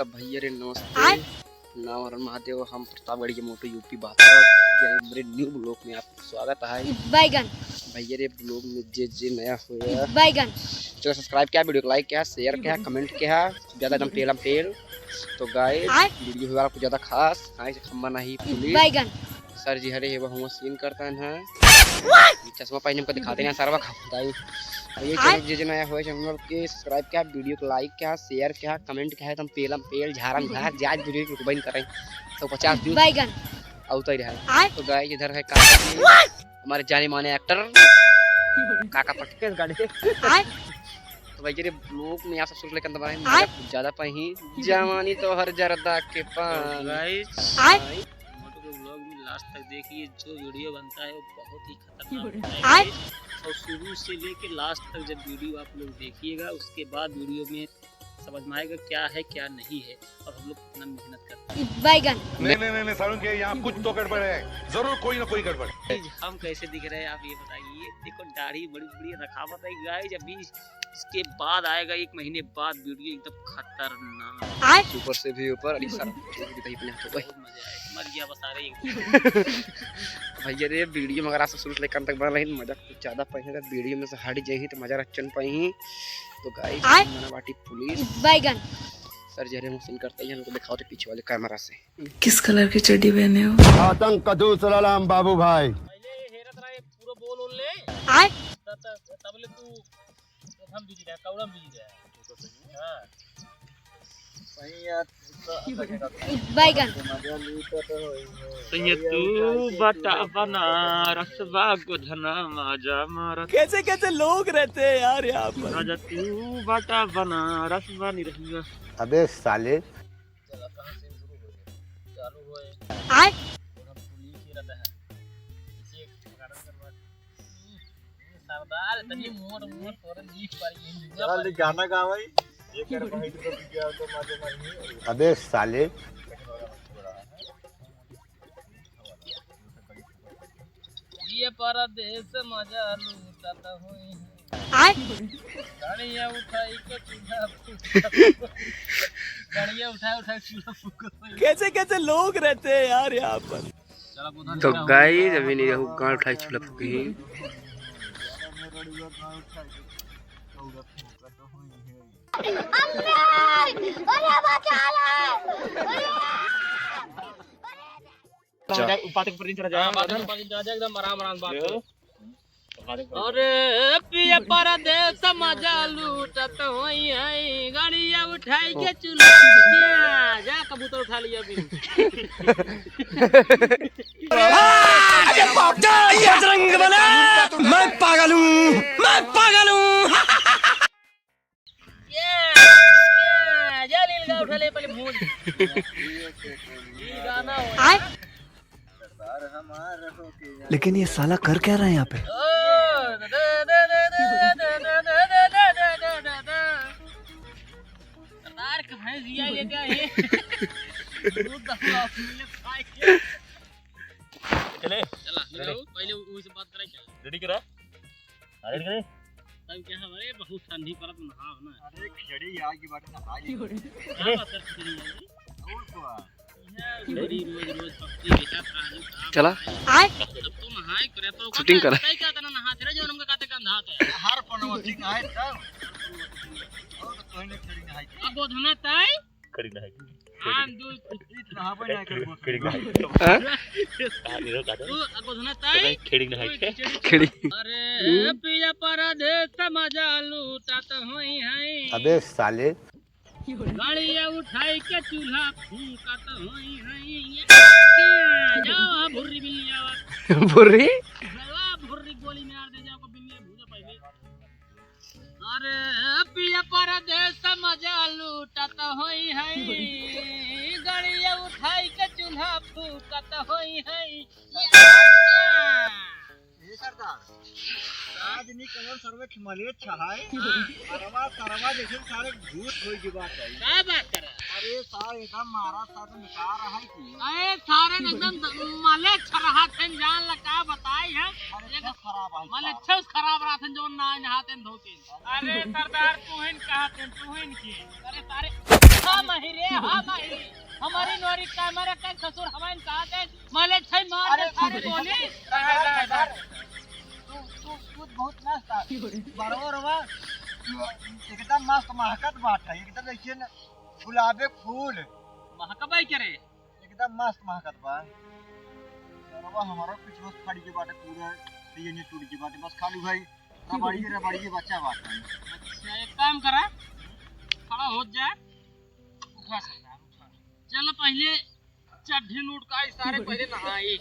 तो भैया रे नमस्ते। नाम हरण महादेव, हम प्रतापगढ़ के मोटो यूपी बात मेरे न्यू ब्लॉग में आपका स्वागत है। बैगन भैया रे ब्लॉग में जे नया हुआ बैगन चलो सब्सक्राइब किया, वीडियो को लाइक किया, शेयर किया, कमेंट किया, ज्यादा एकदम पेल। तो गाइस वीडियो हुआ आपको ज्यादा खास आई खम्बा नहीं पुलिस बैगन सर जी हरे वो हम सीन करता है चश्मा पहने को दिखाते हैं सारा खाता है। ये चैनल जे नया हुआ चैनल के सब्सक्राइब किया, वीडियो को लाइक किया, शेयर किया, कमेंट किया, तुम पेलम पेल झारम झार जाज वीडियो को बंद करें 150 व्यूज बैगन आउता ही रहा। तो गाइस इधर है हमारे जाने माने एक्टर काका पटके गाड़ी से। तो भाई ये ब्लॉग में आप सब सोच लेकर तुम्हारे ज्यादा पही जवानी तो हर जरदा के पान गाइस मोटो के ब्लॉग में लास्ट तक देखिए, जो वीडियो बनता है वो बहुत ही खतरनाक है और शुरू से लेके लास्ट तक जब वीडियो आप लोग देखिएगा उसके बाद वीडियो में समझ में आएगा क्या है क्या नहीं है और हम लोग कितना मेहनत करते हैं। बैगन नहीं सारुण के यहाँ कुछ तो गड़बड़ है, जरूर कोई ना कोई गड़बड़। हम कैसे दिख रहे हैं आप ये बताइए। देखो दाढ़ी बड़ी बड़ी रखावट है गाइस। अभी इसके बाद आएगा 1 महीने बाद वीडियो एकदम खतरनाक, ऊपर से भी ऊपर अली सर बहुत मजा आएगा। मर गया बस आ रही भैया रे वीडियो में अगर आप सब शुरू से लेकर तक बना रही मजा कुछ ज्यादा पाएगा, वीडियो में से हट जाए तो मजा रचन पाई। तो गाइस मना बाटी पुलिस बैगन सर जी हम सीन करते हैं, हमको दिखाओ तो पीछे वाले कैमरा से किस कलर की चड्डी पहने हो? आतंक कदू सलाम बाबू भाई। पहले हेरत रहा पूरा बोल ओल ले तबले तू हम बिजी रहा कौड़म बिजी रहा तो सही हां सही यार बैगन तू बटा बना रसवा गोधना माजा मारा। कैसे कैसे लोग रहते हैं यार यहाँ पर। राजा तू बटा बना रसवा नहीं रहेगा। अबे साले चला कहां से शुरू हो गया चालू होए हम पुलिस ही रहता है इसे पकड़न करवा सरदार तनी मोर तोरे लीफ पर ये चल गाना गा भाई ये कर भाई तो क्या तो माजे मारी। अबे साले ये परदेश मजा लूटत होई गाड़ियां उठाई के चूल्हा फूक गाड़ियां उठा चूल्हा फूक। कैसे कैसे लोग रहते हैं यार यहाँ पर। तो गाइस अभी नहीं रहू गांव उठाई चूल्हा फूकी एकदम आराम बात। अरे पिया परदेश मजा लूटत होई है गाड़ियां उठाई के चूल्हा जा कबूतर उठा लिया अभी। बजरंग बना मैं पागल हूँ जा लील गा उठा ले पहले भूल ये गाना लेकिन ये साला कर क्या रहा है यहाँ पे? सरदार के भैंस दिया ले क्या है चले चला पहले उसे बात कराई चल रेडी करा रेडी करे तब क्या हमारे बहुत ठंडी परत नहा ना। अरे खिचड़ी यार की बात ना भाई क्या बात कर खिचड़ी और को रोज पक्की बेटा चला तो नहाए करे तो शूटिंग करा क्या तना नहाते रहे जो हमका काते का नहाते हर पनवती है तब और तो ने खड़ी नहाई अब बोधना ताई खड़ी नहाई आम दूध इतना नहावे ना कर खड़ी तू बोधना ताई खड़ी नहाई खड़ी। अरे पिया परदेश मजा लूटत होई है अबे साले गाड़ियां उठाई के चूल्हा फूकत होई है जाओ भुर्री बिल्लिया बुर्री भुर्री गोली मार दे जाओ बिल्लिया भूजा पहले। अरे पिया परदेश मजा लूटत होई है गाड़ियां उठाई के चूल्हा फूकत होई है। ये सरदार आज नी कलर सर्वे खिमले छहाय सरवा देखे सारे झूठ होई की बात है। क्या बात कर अरे सार एकदम महाराज साहब निकाल रहा है कि अरे सारे एकदम माले छरहा थे जान लगा बताई है अरे खराब है माले छस खराब रहा थे जो ना नहाते धोते। अरे सरदार तू हिन कहते तू हिन की अरे सारे महिरे हा हमारी नोरी कैमरा का ससुर हमारे कहा थे माले छै मार दे सारे बोली तू बहुत मस्त बरोबर एकदम मस्त महकत बाटे एकदम देखिए ना गुलाबे फूल महकबाई करे एकदम मस्त महकत बा सरवा हमारा कुछ बस फाड़ी के बाटे पूरा ये नहीं टूट के बाटे बस खाली भाई रबड़ी के बच्चा बाटे। अच्छा एक काम करा खड़ा हो जा उठा सकता चल पहले चड्ढी लूट का सारे पहले नहाई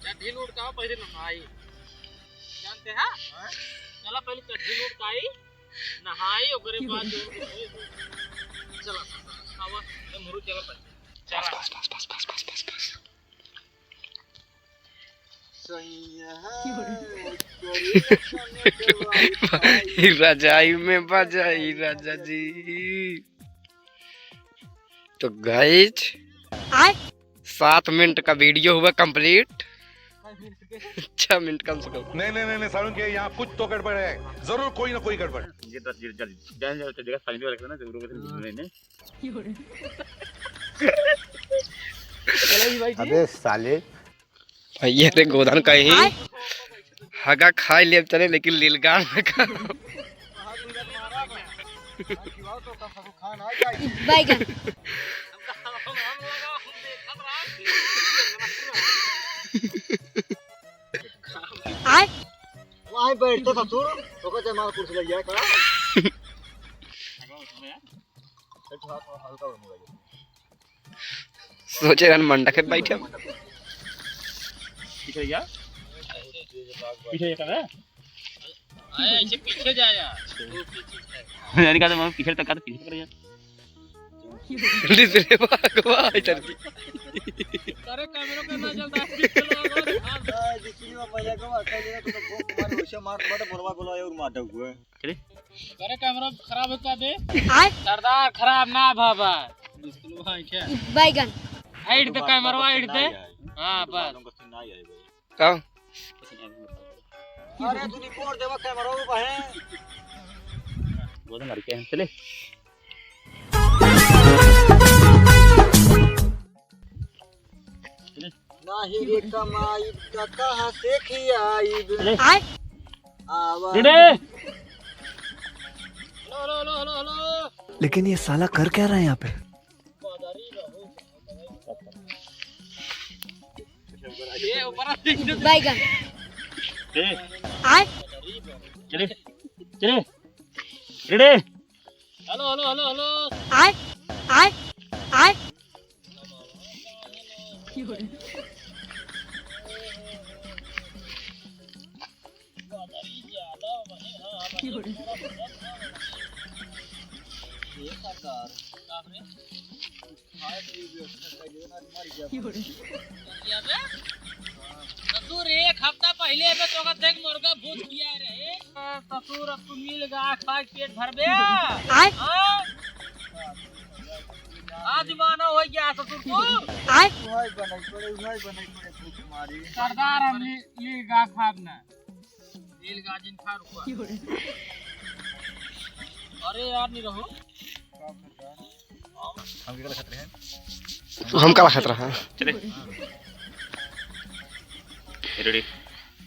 चड्ढी लूट का पहले नहाई जानते हैं चला पहले चड्ढी लूट का नहाई ओकरे बाद जो चला आवा मुरु चला पहले चला रजाई में बजाई राजा जी। तो गाइस 7 मिनट का वीडियो हुआ कंप्लीट 6 मिनट कम से कम। नहीं सारुण के यहाँ कुछ तो गड़बड़ है, जरूर कोई ना कोई गड़बड़। ये तो जगह फाइनल वाला ना जरूर अबे साले भैया रे गोदान कहीं हगा खा ले चले लेकिन लीलगाड़ में खा बैगन वहीं बैठते था तू तो कहते हमारा कुर्सी लग गया का सोचे रन मंडा के बैठे पीछे जा पीछे कर ऐसे पीछे जा यानी का मैं पीछे तक का पीछे कर जा दूसरे भागवा इधर की अरे कैमरा पे ना चलता है जिसने में भैया को अकेले ने तो तुम्हारे होशे मार बड़ा बोलवा बोला और मार हुए चले अरे कैमरा खराब होता दे सरदार खराब ना बाबा बिल्कुल भाई क्या बैगन हाइट दे कैमरा हाइट दे हां बस का अरे तू रिपोर्ट देवा कैमरा में बहे वो मार के चले नाही रे कमाई का कहां से खियाई आवा रेडे लो लेकिन ये साला कर क्या रहा है यहाँ पे? ये ऊपर बैगन चले चले रेडे हेलो ससुर एक हफ्ता पहले में तो देख मुर्गा भूत किया रहे ससुर अब तू मिल गा खा पेट भरबे आज मानो हो गया ससुर को भाई बनाई पड़े तुम्हारी सरदार हम ये गा खाब ना नील गाजिन खा रुका अरे यार नहीं रहो हम का खतरा है चले रेडी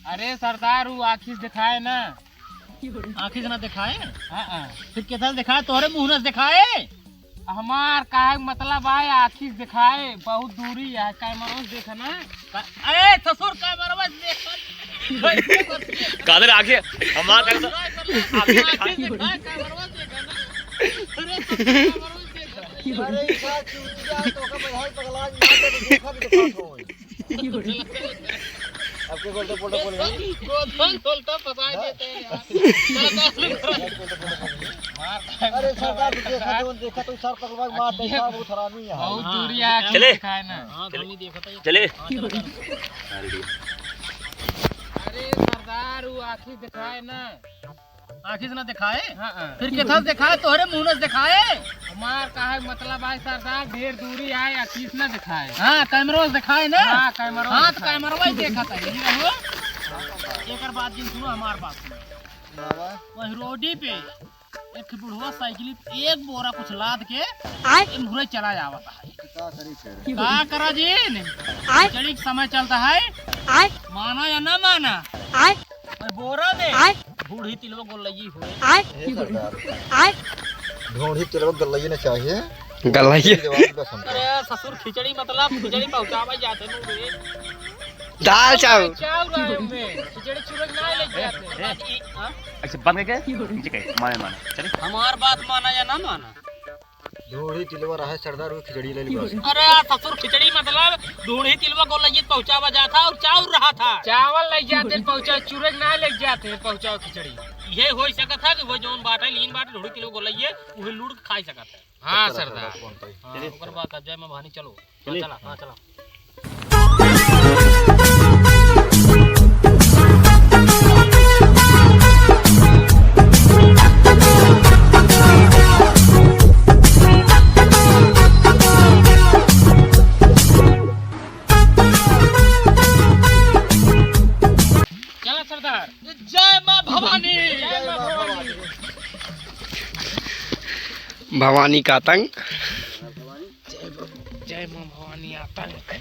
अरे सरदार वो आखिर दिखाए ना आखिर ना दिखाए फिर किधर दिखाए तोहरे मुंह न दिखाए हमार का मतलब आए आखिर दिखाए बहुत दूरी है कैमरा देखना अरे ससुर कैमरा देख कादर आगे हमार कर आखिर दिखाए कैमरा देखना अरे इसा चूतिया तो का भाई पगला मार के देखा भी दिखा हो आपके बोलते बोल गोधन बोलता फसा देते हैं यार अरे सरदार देखा तो सर पगला मार दे साहब वो थरानी है बहुत दूरी है चले दिखाए ना हां हमने देखा था चले अरे सरदार वो आखिर दिखाए ना आखिर से ना दिखाए फिर किधर दिखाए तोहरे मुंह न दिखाए हमार का है मतलब है सरदार ढेर दूरी है आखिर से ना दिखाए हां कैमरा दिखाए ना हां तो कैमरा ही देखा था ये रहो एकर बात दिन सुनो हमार बात वही रोडी पे एक बुढ़वा साइकिल एक बोरा कुछ लाद के मुहरे चला जावता है का करी फिर का करा जी खिचड़ी का समय चलता है माना या ना माना बोरा दे बूढ़ी तिलवा गोलई हो ढोढ़ी तिलवा गलई ने चाहिए गलाइए अरे ससुर खिचड़ी मतलब खिचड़ी पहुंचावा जाते नु रे दाल चावल खिचड़ी चूरक ना ले जाते अच्छा बंद करके नीचे कहे माने माने चले हमार बात माना या ना माना ढोढ़ी तिलवा रहा सरदार वो खिचड़ी ले ली बस अरे ससुर खिचड़ी मतलब ढूंढी तिलवा को लइयत पहुंचावा जाता और चावल रहा था चावल ले जाते पहुंचा चूरक ना ले जाते पहुंचाओ खिचड़ी ये हो सकत है कि वो जोन बाटे लीन बाटे ढूंढी तिलवा को लइए उहे लूट के खाई सकत है हां सरदार चलिए ओकर बाद जय मां भानी चलो चला हां चला सरदार जय मां भवानी जय मां भवानी भवानी का आतंक जय मां भवानी आतंक